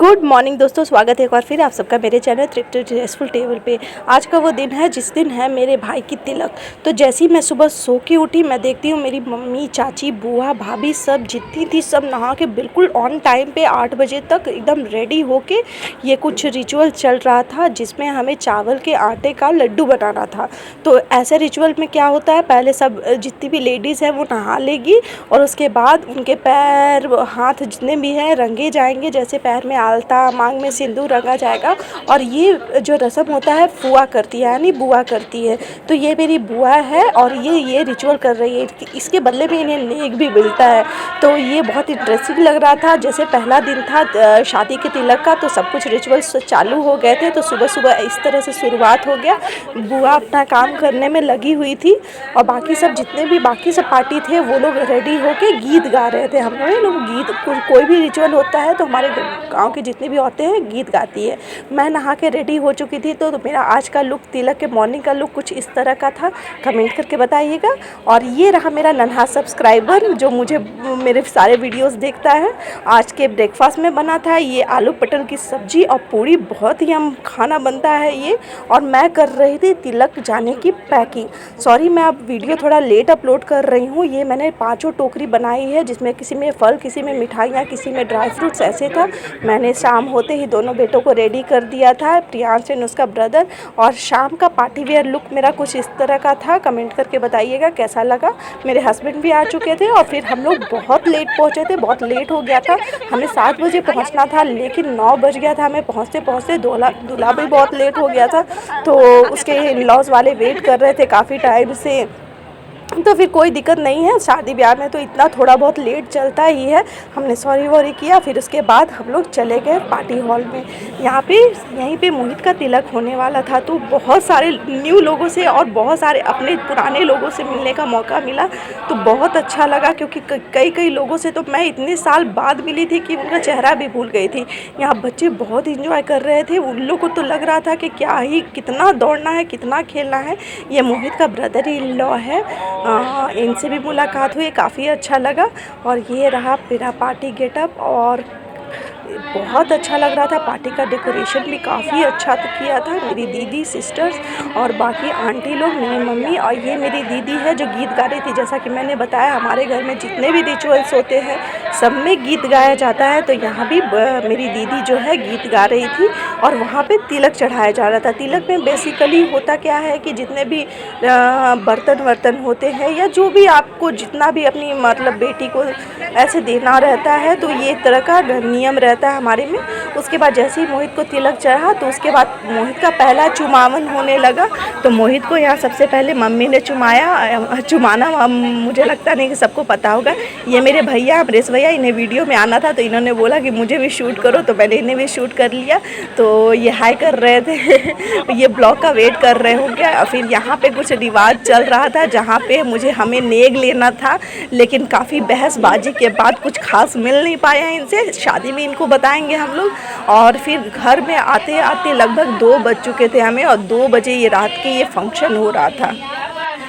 Good morning दोस्तों, स्वागत है एक बार फिर आप सबका मेरे चैनल थ्रिफ्ट ड्रेसफुल टेबल पे। आज का वो दिन है जिस दिन है मेरे भाई की तिलक। तो जैसे ही मैं सुबह सो के उठी, मैं देखती हूँ मेरी मम्मी, चाची, बुआ, भाभी सब जितनी थी सब नहा के बिल्कुल ऑन टाइम पे 8 बजे तक एकदम रेडी होके ये कुछ रिचुअल चल रहा था जिसमें हमें चावल के आटे का लड्डू बनाना था। तो ऐसे रिचुअल में क्या होता है, पहले सब जितनी भी लेडीज़ हैं वो नहा लेगी और उसके बाद उनके पैर हाथ जितने भी हैं रंगे जाएंगे। जैसे पैर में आलता, मांग में सिंदूर रंगा जाएगा। और ये जो रस्म होता है फुआ करती है, यानी बुआ करती है। तो ये मेरी बुआ है और ये रिचुअल कर रही है। इसके बदले में इन्हें नेक भी मिलता है। तो ये बहुत इंटरेस्टिंग लग रहा था। जैसे पहला दिन था शादी के तिलक का, तो सब कुछ रिचुअल्स चालू हो गए थे। तो सुबह सुबह इस तरह से शुरुआत हो गया। बुआ अपना काम करने में लगी हुई थी और बाकी सब जितने भी बाकी सब पार्टी थे वो लोग रेडी होके गीत गा रहे थे। हम लोग गीत, कोई भी रिचुअल होता है तो हमारे गांव की जितनी भी औरतें हैं गीत गाती है। मैं नहा के रेडी हो चुकी थी। तो मेरा आज का लुक, तिलक के मॉर्निंग का लुक कुछ इस तरह का था। कमेंट करके बताइएगा। और ये रहा मेरा नन्हा सब्सक्राइबर जो मुझे मेरे सारे वीडियोस देखता है। आज के ब्रेकफास्ट में बना था ये आलू पटर की सब्जी और पूरी। बहुत ही यम खाना बनता है ये। और मैं कर रही थी तिलक जाने की पैकिंग। सॉरी, मैं अब वीडियो थोड़ा लेट अपलोड कर रही हूँ। ये मैंने 5 टोकरी बनाई है जिसमें किसी में फल, किसी में मिठाइयाँ, किसी में ड्राई फ्रूट्स ऐसे था। मैंने शाम होते ही दोनों बेटों को रेडी कर दिया था, प्रियांश एंड उसका ब्रदर। और शाम का पार्टी वेयर लुक मेरा कुछ इस तरह का था। कमेंट करके बताइएगा कैसा लगा। मेरे हस्बैंड भी आ चुके थे और फिर हम लोग बहुत लेट पहुँचे थे। बहुत लेट हो गया था। हमें 7 बजे पहुँचना था लेकिन 9 बज गया था हमें पहुँचते पहुँचते। दूल्हा भी बहुत लेट हो गया था। तो उसके इन-लॉज वाले वेट कर रहे थे काफ़ी टाइम से। तो फिर कोई दिक्कत नहीं है, शादी ब्याह में तो इतना थोड़ा बहुत लेट चलता ही है। हमने सॉरी वॉरी किया। फिर उसके बाद हम लोग चले गए पार्टी हॉल में। यहीं पे मोहित का तिलक होने वाला था। तो बहुत सारे न्यू लोगों से और बहुत सारे अपने पुराने लोगों से मिलने का मौका मिला। तो बहुत अच्छा लगा क्योंकि कई लोगों से तो मैं इतने साल बाद मिली थी कि उनका चेहरा भी भूल गई थी। यहाँ बच्चे बहुत इंजॉय कर रहे थे। उन लोगों को तो लग रहा था कि क्या ही कितना दौड़ना है, कितना खेलना है। ये मोहित का ब्रदर इन लॉ है। इनसे भी मुलाकात हुई, काफ़ी अच्छा लगा। और ये रहा मेरा पार्टी गेटअप और बहुत अच्छा लग रहा था। पार्टी का डेकोरेशन भी काफ़ी अच्छा किया था। मेरी दीदी, सिस्टर्स और बाकी आंटी लोग, मेरी मम्मी और ये मेरी दीदी है जो गीत गा रही थी। जैसा कि मैंने बताया हमारे घर में जितने भी रिचुअल्स होते हैं सब में गीत गाया जाता है। तो यहाँ भी मेरी दीदी जो है गीत गा रही थी और वहाँ पे तिलक चढ़ाया जा रहा था। तिलक में बेसिकली होता क्या है कि जितने भी बर्तन होते हैं या जो भी आपको जितना भी अपनी मतलब बेटी को ऐसे देना रहता है, तो ये तरह का नियम रहता है हमारे में। उसके बाद जैसे ही मोहित को तिलक चढ़ा तो उसके बाद मोहित का पहला चुमावन होने लगा। तो मोहित को यहाँ सबसे पहले मम्मी ने चुमाना मुझे लगता नहीं कि सबको पता होगा। ये मेरे भैया अमरेश भैया, इन्हें वीडियो में आना था तो इन्होंने बोला कि मुझे भी शूट करो, तो मैंने इन्हें भी शूट कर लिया। तो ये हाई कर रहे थे ये ब्लॉग का वेट कर रहे होंगे। और फिर यहाँ पे कुछ रिवाज चल रहा था जहाँ पे हमें नेग लेना था, लेकिन काफ़ी बहसबाजी के बाद कुछ खास मिल नहीं पाया इनसे। शादी में इनको बताएंगे हम लोग। और फिर घर में आते आते लगभग 2 बज चुके थे हमें। और 2 बजे ये रात के ये फंक्शन हो रहा था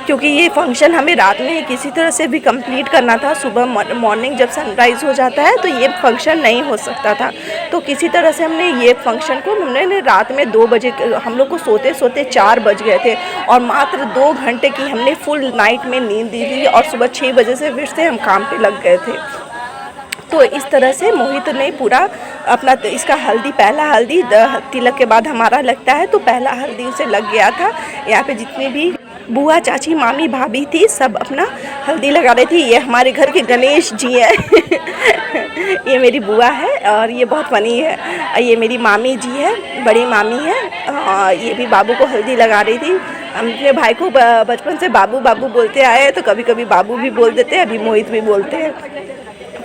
क्योंकि ये फंक्शन हमें रात में किसी तरह से भी कंप्लीट करना था। सुबह मॉर्निंग जब सनराइज़ हो जाता है तो ये फंक्शन नहीं हो सकता था। तो किसी तरह से हमने ये फंक्शन को हमने रात में 2 बजे, हम लोग को सोते सोते 4 बज गए थे। और मात्र 2 घंटे की हमने फुल नाइट में नींद ली थी और सुबह 6 बजे से फिर से हम काम पे लग गए थे। तो इस तरह से मोहित ने पूरा अपना इसका हल्दी, पहला हल्दी तिलक के बाद हमारा लगता है, तो पहला हल्दी उसे लग गया था। यहाँ पे जितनी भी बुआ, चाची, मामी, भाभी थी सब अपना हल्दी लगा रही थी। ये हमारे घर के गणेश जी हैं ये मेरी बुआ है और ये बहुत फनी है। ये मेरी मामी जी है, बड़ी मामी है। ये भी बाबू को हल्दी लगा रही थी। हम अपने भाई को बचपन से बाबू बाबू बोलते आए हैं, तो कभी कभी बाबू भी बोल देते हैं, अभी मोहित भी बोलते हैं।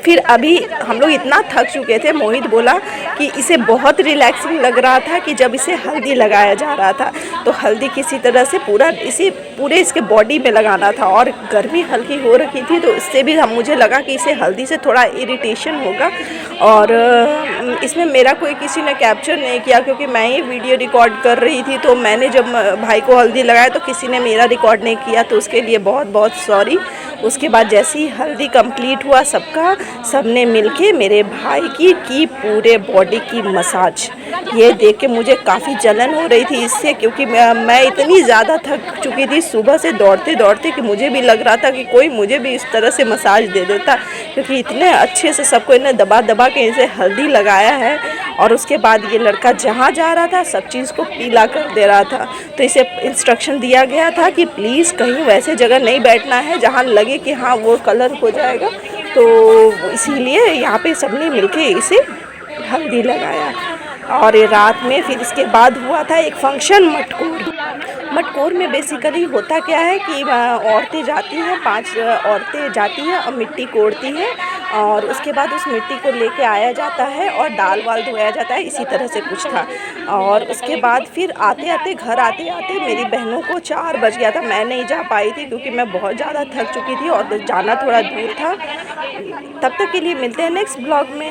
फिर अभी हम लोग इतना थक चुके थे, मोहित बोला कि इसे बहुत रिलैक्सिंग लग रहा था कि जब इसे हल्दी लगाया जा रहा था। तो हल्दी किसी तरह से पूरे इसके बॉडी में लगाना था। और गर्मी हल्की हो रखी थी तो इससे भी मुझे लगा कि इसे हल्दी से थोड़ा इरिटेशन होगा। और इसमें मेरा कोई किसी ने कैप्चर नहीं किया क्योंकि मैं ही वीडियो रिकॉर्ड कर रही थी। तो मैंने जब भाई को हल्दी लगाया तो किसी ने मेरा रिकॉर्ड नहीं किया, तो उसके लिए बहुत बहुत सॉरी। उसके बाद जैसे ही हल्दी कंप्लीट हुआ सबका, सबने मिलके मेरे भाई की पूरे बॉडी की मसाज। ये देख के मुझे काफ़ी जलन हो रही थी इससे, क्योंकि मैं इतनी ज़्यादा थक चुकी थी सुबह से दौड़ते दौड़ते कि मुझे भी लग रहा था कि कोई मुझे भी इस तरह से मसाज दे देता, क्योंकि इतने अच्छे से सबको इन्हें दबा दबा के इसे हल्दी लगाया है। और उसके बाद ये लड़का जहाँ जा रहा था सब चीज़ को पीला कर दे रहा था। तो इसे इंस्ट्रक्शन दिया गया था कि प्लीज़ कहीं वैसे जगह नहीं बैठना है जहाँ लगे कि हाँ वो कलर हो जाएगा। तो इसीलिए यहाँ पे सबने मिलके इसे हल्दी लगाया। और ये रात में फिर इसके बाद हुआ था एक फंक्शन मटकोर। मटकोर में बेसिकली होता क्या है कि औरतें जाती हैं, 5 औरतें जाती हैं और मिट्टी कोड़ती हैं, और उसके बाद उस मिट्टी को लेके आया जाता है और दाल वाल धोया जाता है, इसी तरह से कुछ था। और उसके बाद फिर आते आते घर आते आते मेरी बहनों को 4 बज गया था। मैं नहीं जा पाई थी क्योंकि मैं बहुत ज़्यादा थक चुकी थी और जाना थोड़ा दूर था। तब तक के लिए मिलते हैं नेक्स्ट ब्लॉग में।